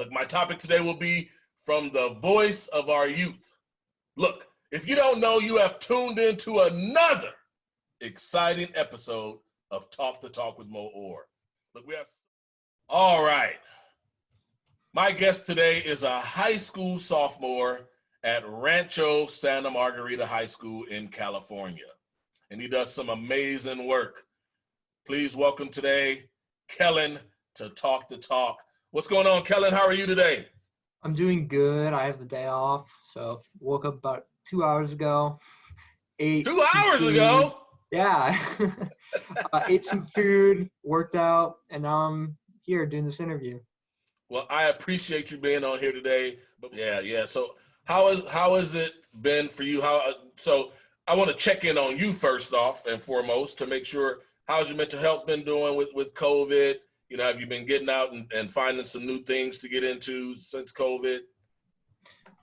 Look, my topic today will be from the voice of our youth. Look, if you don't know, you have tuned into another exciting episode of Talk the Talk with Mo Orr. Look, all right. My guest today is a high school sophomore at Rancho Santa Margarita High School in California, and he does some amazing work. Please welcome today, Kellen, to Talk the Talk. What's going on, Kellen? How are you today? I'm doing good. I have the day off, so woke up about 2 hours ago. Ate 2 hours ago? Yeah. Ate some food, worked out, and now I'm here doing this interview. Well, I appreciate you being on here today. But yeah. So how has it been for you? So I want to check in on you first off and foremost to make sure, how's your mental health been doing with COVID? You know, have you been getting out and finding some new things to get into since COVID?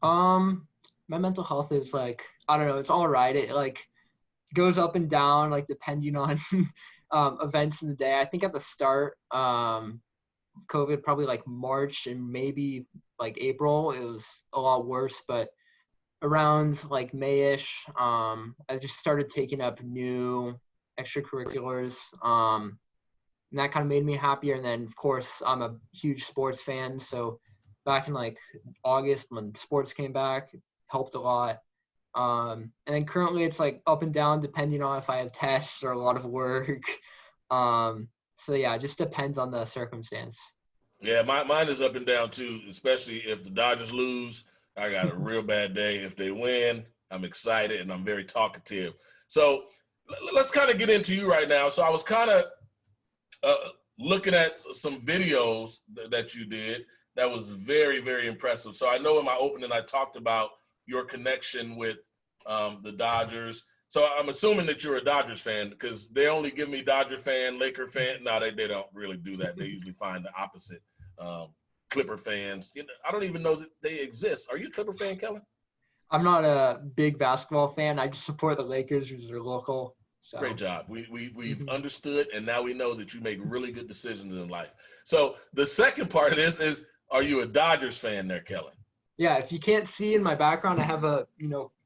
My mental health is I don't know, it's all right. It goes up and down, depending on events in the day. I think at the start, COVID, probably March and maybe April, it was a lot worse, but around May-ish, I just started taking up new extracurriculars, and that kind of made me happier. And then, of course, I'm a huge sports fan, so back in August when sports came back, it helped a lot. And then currently it's up and down depending on if I have tests or a lot of work. So yeah, it just depends on the circumstance. Yeah, mine is up and down too, especially if the Dodgers lose. I got a real bad day. If they win, I'm excited and I'm very talkative. So let's kind of get into you right now. So I was kind of looking at some videos that you did that was very, very impressive. So I know in my opening I talked about your connection with the Dodgers. So I'm assuming that you're a Dodgers fan because they only give me Dodger fan, Laker fan. No, they don't really do that. They usually find the opposite. Clipper fans. You know, I don't even know that they exist. Are you a Clipper fan, Kellen? I'm not a big basketball fan. I just support the Lakers because they're local. So. Great job. We've understood, and now we know that you make really good decisions in life. So the second part of this is, are you a Dodgers fan there, Kellen? Yeah, if you can't see in my background, I have a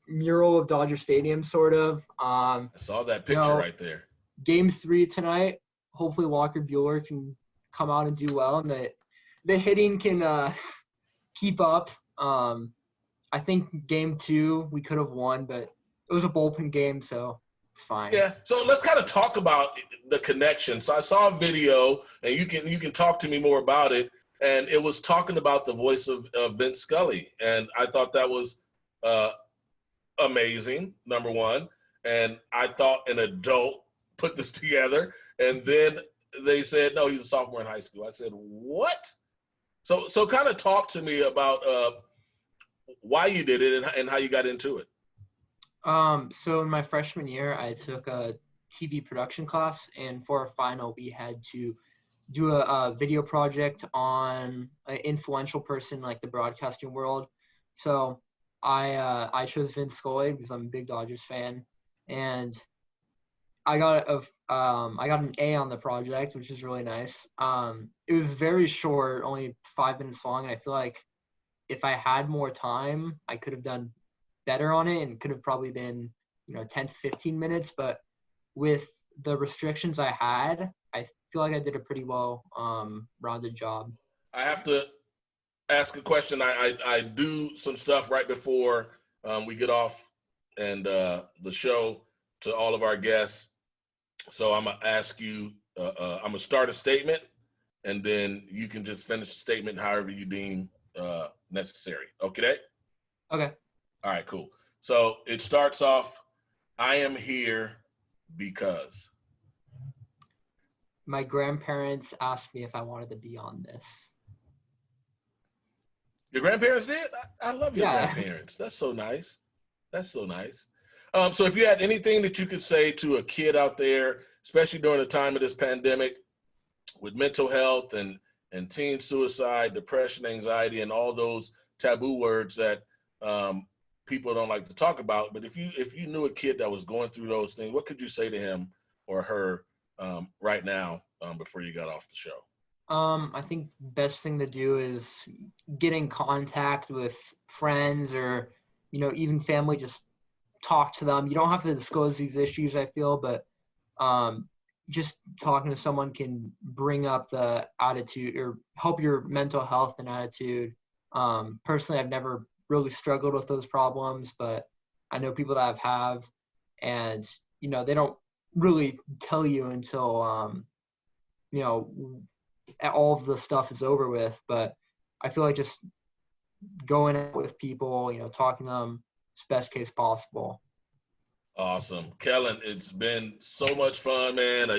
mural of Dodger Stadium, sort of. I saw that picture right there. Game 3 tonight. Hopefully Walker Buehler can come out and do well, and the hitting can keep up. I think Game 2 we could have won, but it was a bullpen game, so it's fine. Yeah. So let's kind of talk about the connection. So I saw a video, and you can talk to me more about it. And it was talking about the voice of Vin Scully, and I thought that was amazing, number one. And I thought an adult put this together, and then they said, no, he's a sophomore in high school. I said, what? So kind of talk to me about why you did it and how you got into it. So in my freshman year, I took a TV production class, and for our final, we had to do a video project on an influential person in the broadcasting world. So I chose Vin Scully because I'm a big Dodgers fan, and I got an A on the project, which is really nice. It was very short, only 5 minutes long, and I feel like if I had more time, I could have done better on it and could have probably been 10 to 15 minutes. But with the restrictions I had, I feel like I did a pretty well rounded job. I have to ask a question. I do some stuff right before we get off and the show to all of our guests. So I'm going to ask you, I'm going to start a statement, and then you can just finish the statement however you deem necessary. Okay? Okay. All right, cool. So it starts off, I am here because. My grandparents asked me if I wanted to be on this. Your grandparents did? I love your grandparents. That's so nice. So if you had anything that you could say to a kid out there, especially during the time of this pandemic, with mental health and teen suicide, depression, anxiety, and all those taboo words that people don't like to talk about. But if you knew a kid that was going through those things, what could you say to him or her right now before you got off the show? I think best thing to do is get in contact with friends or, even family. Just talk to them. You don't have to disclose these issues, I feel, but just talking to someone can bring up the attitude or help your mental health and attitude. Personally, I've never really struggled with those problems, but I know people that have, and they don't really tell you until you know all of the stuff is over with. But I feel like just going out with people, talking to them, it's best case possible. Awesome. Kellen, it's been so much fun, man.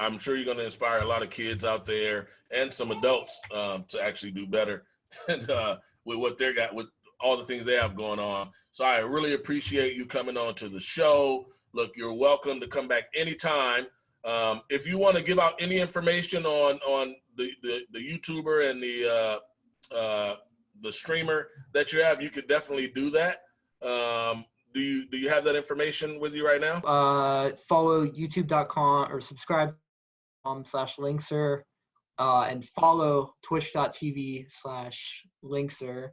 I'm sure you're going to inspire a lot of kids out there and some adults to actually do better and with what they got, with all the things they have going on. So I really appreciate you coming on to the show. Look, you're welcome to come back anytime. If you want to give out any information on the YouTuber and the streamer that you have, you could definitely do that. Do you have that information with you right now? Follow youtube.com or subscribe.com/Linkser, and follow twitch.tv/Linkser.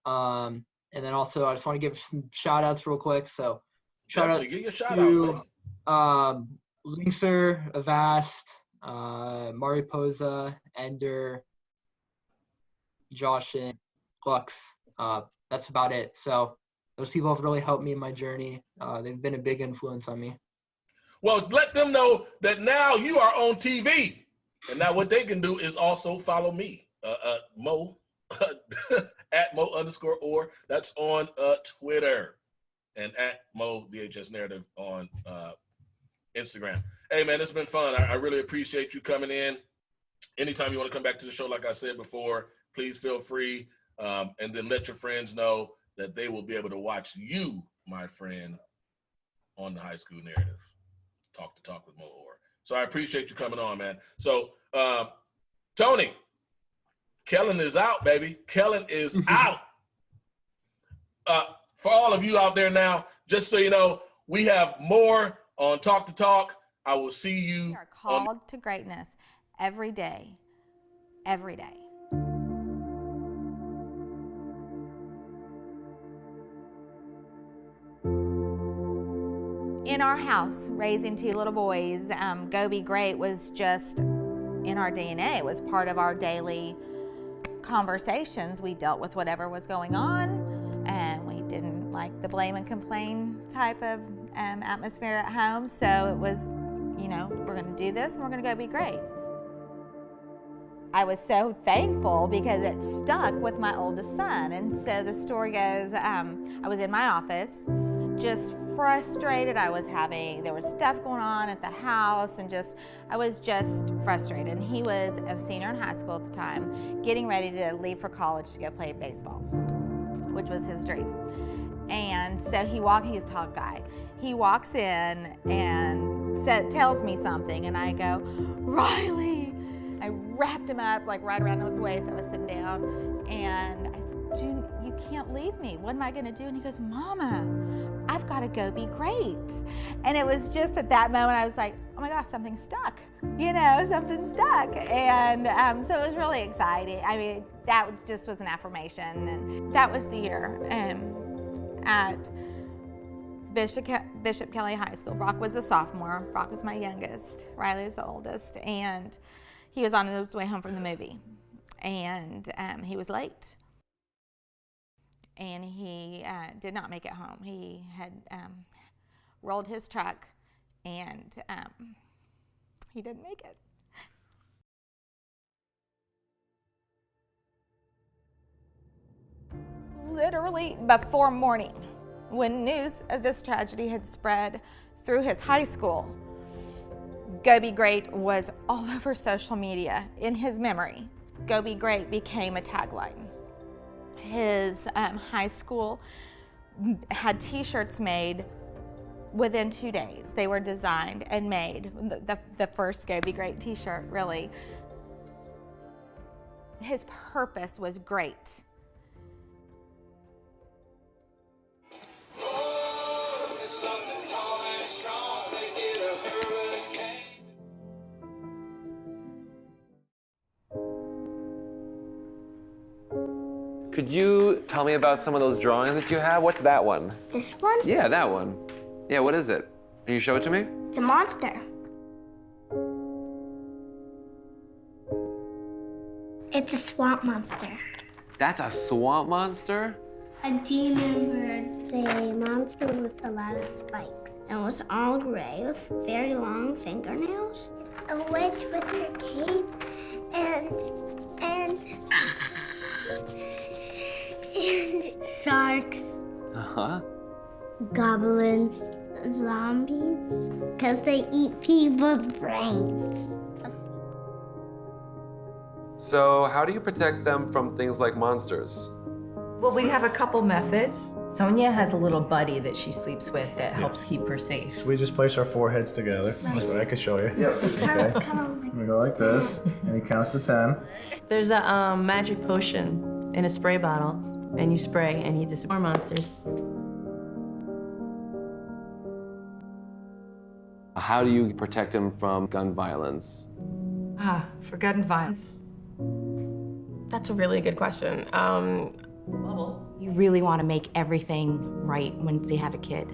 And then also I just want to give some shout outs real quick. So shout Definitely outs give you a shout to out. Linkser, Avast, Mariposa, Ender, Josh, and Lux. That's about it. So those people have really helped me in my journey. They've been a big influence on me. Well, let them know that now you are on TV. And now what they can do is also follow me, Mo, at Mo_or. That's on Twitter. And at Mo DHS Narrative on Instagram. Hey, man, it's been fun. I really appreciate you coming in. Anytime you want to come back to the show, like I said before, please feel free. And then let your friends know that they will be able to watch you, my friend, on the High School Narrative. Talk with Mo Orr. So I appreciate you coming on, man. So, Tony, Kellen is out, baby. Kellen is out. For all of you out there now, just so you know, we have more on Talk to Talk. I will see you. We are called to greatness every day. Every day. In our house, raising two little boys, Go Be Great was just in our DNA. It was part of our daily conversations. We dealt with whatever was going on, and we didn't like the blame and complain type of atmosphere at home. So it was, we're going to do this and we're going to go be great. I was so thankful because it stuck with my oldest son. And so the story goes, I was in my office, just frustrated. There was stuff going on at the house, and I was just frustrated. And he was a senior in high school at the time, getting ready to leave for college to go play baseball, which was his dream. And so he's a tall guy. He walks in and tells me something, and I go, Riley. I wrapped him up like right around his waist. I was sitting down, and I said, June, you can't leave me. What am I gonna do? And he goes, Mama, I've got to go be great. And it was just at that moment I was like, oh my gosh, something stuck. Something stuck. And so it was really exciting. I mean, that just was an affirmation. And that was the year at Bishop Kelly High School. Brock was a sophomore. Brock was my youngest. Riley was the oldest. And he was on his way home from the movie. And he was late. And he did not make it home. He had rolled his truck, and he didn't make it. Literally before morning, when news of this tragedy had spread through his high school, Go Be Great was all over social media in his memory. Go Be Great became a tagline. His high school had t-shirts made within 2 days. They were designed and made. The first Go Be Great t-shirt, really. His purpose was great. Could you tell me about some of those drawings that you have? What's that one? This one? Yeah, that one. Yeah, what is it? Can you show it to me? It's a monster. It's a swamp monster. That's a swamp monster? A demon bird's a monster with a lot of spikes. It was all gray with very long fingernails. It's a witch with her cape and sharks, goblins, zombies, because they eat people's brains. So how do you protect them from things like monsters? Well, we have a couple methods. Sonia has a little buddy that she sleeps with that helps keep her safe. We just place our foreheads together. That's what I could show you. Yep. Okay. We go like this, and he counts to 10. There's a magic potion in a spray bottle, and you spray, and he disappears more monsters. How do you protect them from gun violence? For gun violence. That's a really good question. You really want to make everything right once you have a kid.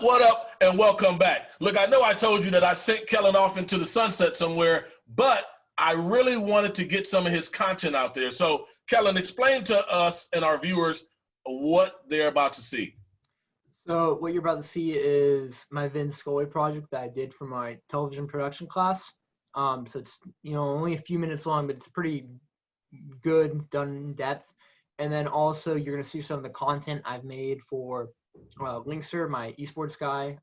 What up, and welcome back. Look, I know I told you that I sent Kellen off into the sunset somewhere, but I really wanted to get some of his content out there. So, Kellen, explain to us and our viewers what they're about to see. So what you're about to see is my Vin Scully project that I did for my television production class. So it's, only a few minutes long, but it's pretty good, done in depth. And then also you're going to see some of the content I've made for Linkster, my esports guy.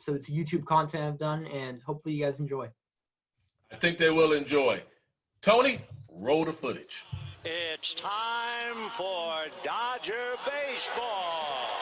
So it's YouTube content I've done, and hopefully you guys enjoy. I think they will enjoy. Tony, roll the footage. It's time for Dodger baseball.